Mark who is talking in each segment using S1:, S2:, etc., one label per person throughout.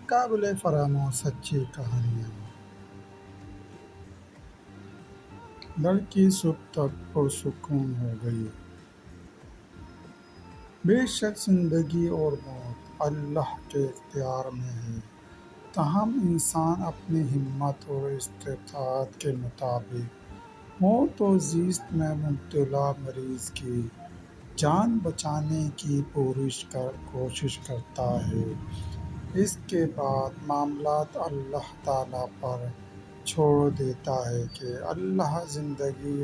S1: قابل فراموش سچی کہانیاں۔ لڑکی صبح تک پرسکون ہو گئی۔ بے شک زندگی اور موت اللہ کے اختیار میں ہے، تاہم انسان اپنی ہمت اور استطاعت کے مطابق موت و زیست میں مبتلا مریض کی جان بچانے کی کوشش کرتا ہے۔ اس کے بعد معاملات اللہ تعالیٰ پر چھوڑ دیتا ہے کہ اللہ زندگی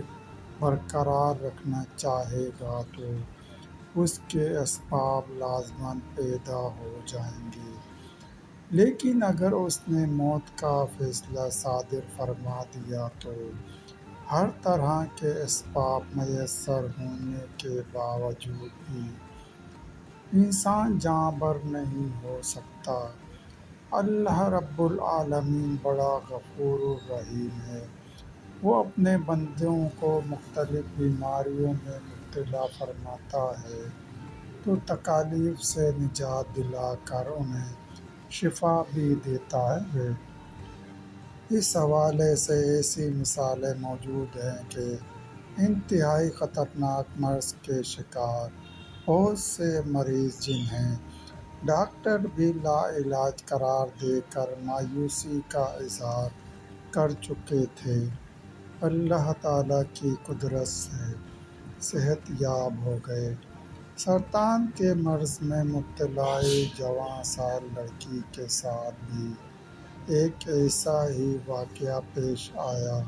S1: برقرار رکھنا چاہے گا تو اس کے اسباب لازماً پیدا ہو جائیں گے، لیکن اگر اس نے موت کا فیصلہ صادر فرما دیا تو ہر طرح کے اسباب میسر ہونے کے باوجود بھی انسان جاں بر نہیں ہو سکتا۔ اللہ رب العالمین بڑا غفور الرحیم ہے۔ وہ اپنے بندوں کو مختلف بیماریوں میں مبتلا فرماتا ہے تو تکالیف سے نجات دلا کر انہیں شفا بھی دیتا ہے۔ اس حوالے سے ایسی مثالیں موجود ہیں کہ انتہائی خطرناک مرض کے شکار بہت سے مریض جنہیں ڈاکٹر بھی لا علاج قرار دے کر مایوسی کا اظہار کر چکے تھے، اللہ تعالیٰ کی قدرت سے صحت یاب ہو گئے۔ سرطان کے مرض میں مبتلا جوان سال لڑکی کے ساتھ بھی ایک ایسا ہی واقعہ پیش آیا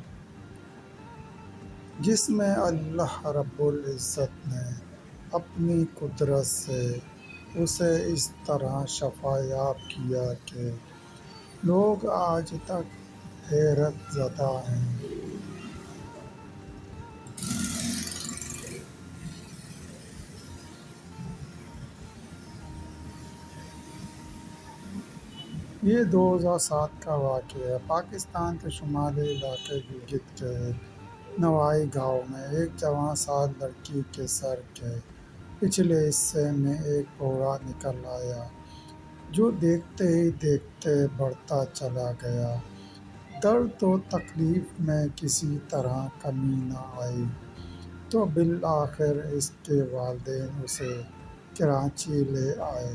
S1: جس میں اللہ رب العزت نے اپنی قدرت سے اسے اس طرح شفا یاب کیا کہ لوگ آج تک حیرت زدہ ہیں۔ یہ 2007 کا واقعہ ہے۔ پاکستان کے شمالی علاقے گلگت کے ایک نواحی گاؤں میں ایک جوان سال لڑکی کے سر کے پچھلے حصے میں ایک پھوڑا نکل آیا جو دیکھتے ہی دیکھتے بڑھتا چلا گیا۔ درد و تکلیف میں کسی طرح کمی نہ آئی تو بالآخر اس کے والدین اسے کراچی لے آئے،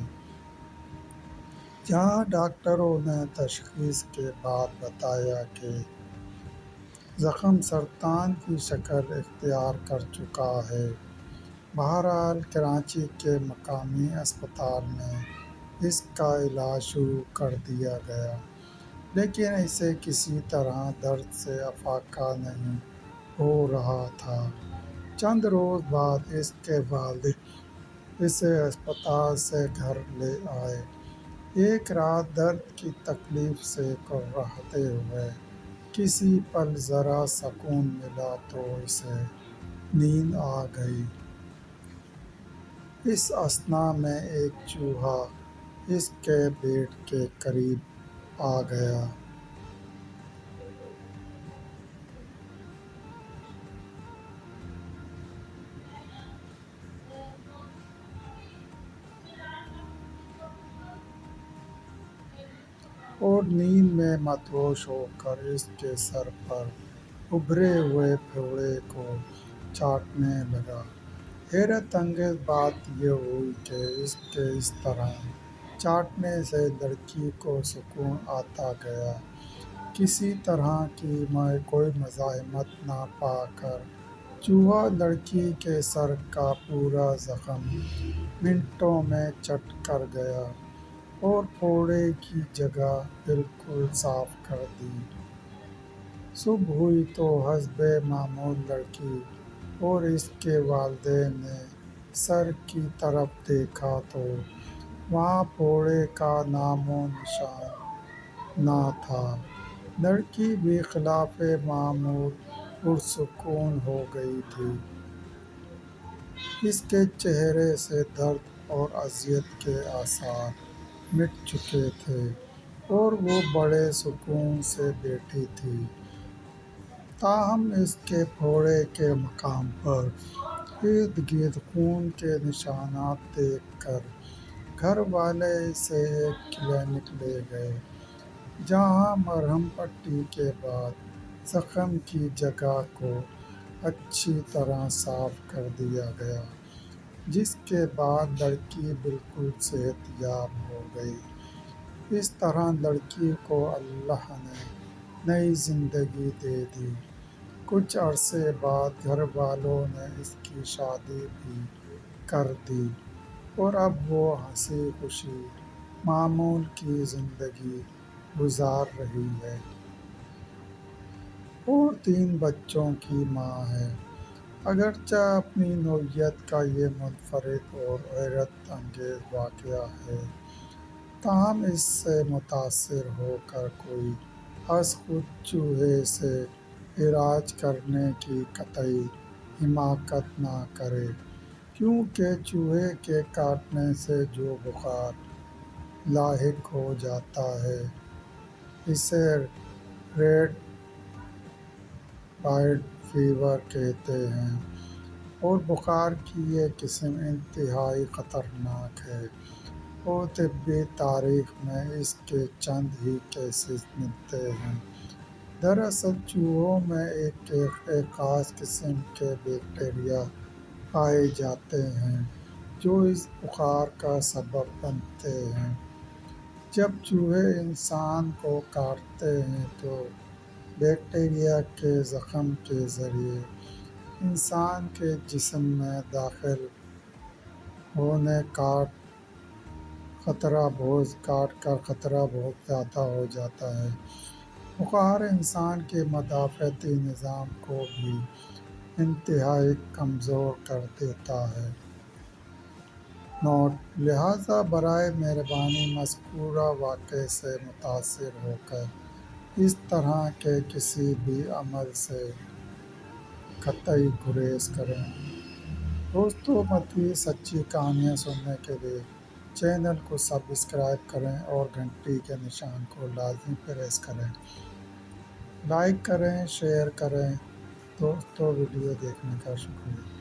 S1: جہاں ڈاکٹروں نے تشخیص کے بعد بتایا کہ زخم سرطان کی شکل اختیار کر چکا ہے۔ بہرحال کراچی کے مقامی اسپتال میں اس کا علاج شروع کر دیا گیا، لیکن اسے کسی طرح درد سے افاقہ نہیں ہو رہا تھا۔ چند روز بعد اس کے والدین اسے اسپتال سے گھر لے آئے۔ ایک رات درد کی تکلیف سے کرہتے ہوئے کسی پل ذرا سکون ملا تو اسے نیند آ گئی۔ اس اثنا میں ایک چوہا اس کے بیڈ کے قریب آ گیا۔ اور نیند میں مدہوش ہو کر اس کے سر پر ابھرے ہوئے پھوڑے کو چاٹنے لگا۔ حیرت انگیز بات یہ ہوئی کہ اس کے اس طرح چاٹنے سے لڑکی کو سکون آتا گیا۔ کسی طرح کی کوئی مزاحمت نہ پا کر چوہا لڑکی کے سر کا پورا زخم منٹوں میں چٹ کر گیا اور پھوڑے کی جگہ بالکل صاف کر دی۔ صبح ہوئی تو حسب معمول لڑکی اور اس کے والدین نے سر کی طرف دیکھا تو وہاں پھوڑے کا نام و نشان نہ تھا۔ لڑکی بھی خلاف معمول پرسکون ہو گئی تھی۔ اس کے چہرے سے درد اور اذیت کے آثار مٹ چکے تھے اور وہ بڑے سکون سے بیٹھی تھی۔ تاہم اس کے پھوڑے کے مقام پر ارد گرد خون کے نشانات دیکھ کر گھر والے اسے ایک کلینک لے گئے جہاں مرہم پٹی کے بعد زخم کی جگہ کو اچھی طرح صاف کر دیا گیا، جس کے بعد لڑکی بالکل صحت یاب ہو گئی۔ اس طرح لڑکی کو اللہ نے نئی زندگی دے دی۔ کچھ عرصے بعد گھر والوں نے اس کی شادی بھی کر دی اور اب وہ ہنسی خوشی معمول کی زندگی گزار رہی ہے اور 3 بچوں کی ماں ہے۔ اگرچہ اپنی نوعیت کا یہ منفرد اور حیرت انگیز واقعہ ہے، تاہم اس سے متاثر ہو کر کوئی از خود چوہے سے علاج کرنے کی قطعی حماقت نہ کرے، کیونکہ چوہے کے کاٹنے سے جو بخار لاحق ہو جاتا ہے اسے ریٹ وائلڈ فیور کہتے ہیں اور بخار کی یہ قسم انتہائی خطرناک ہے اور طبی تاریخ میں اس کے چند ہی کیسز ملتے ہیں۔ دراصل چوہوں میں ایک خاص قسم کے بیکٹیریا پائے جاتے ہیں جو اس بخار کا سبب بنتے ہیں۔ جب چوہے انسان کو کاٹتے ہیں تو بیکٹیریا کے زخم کے ذریعے انسان کے جسم میں داخل ہونے کاٹ کا خطرہ بہت زیادہ ہو جاتا ہے۔ بخار انسان کے مدافعتی نظام کو بھی انتہائی کمزور کر دیتا ہے۔ نوٹ: لہٰذا برائے مہربانی مذکورہ واقعے سے متاثر ہو کر اس طرح کے کسی بھی عمل سے قطعی گریز کریں۔ دوستو، مزید سچی کہانیاں سننے کے لیے چینل کو سبسکرائب کریں اور گھنٹی کے نشان کو لازمی پریس کریں۔ لائک کریں، شیئر کریں۔ دوستو، ویڈیو دیکھنے کا شکریہ۔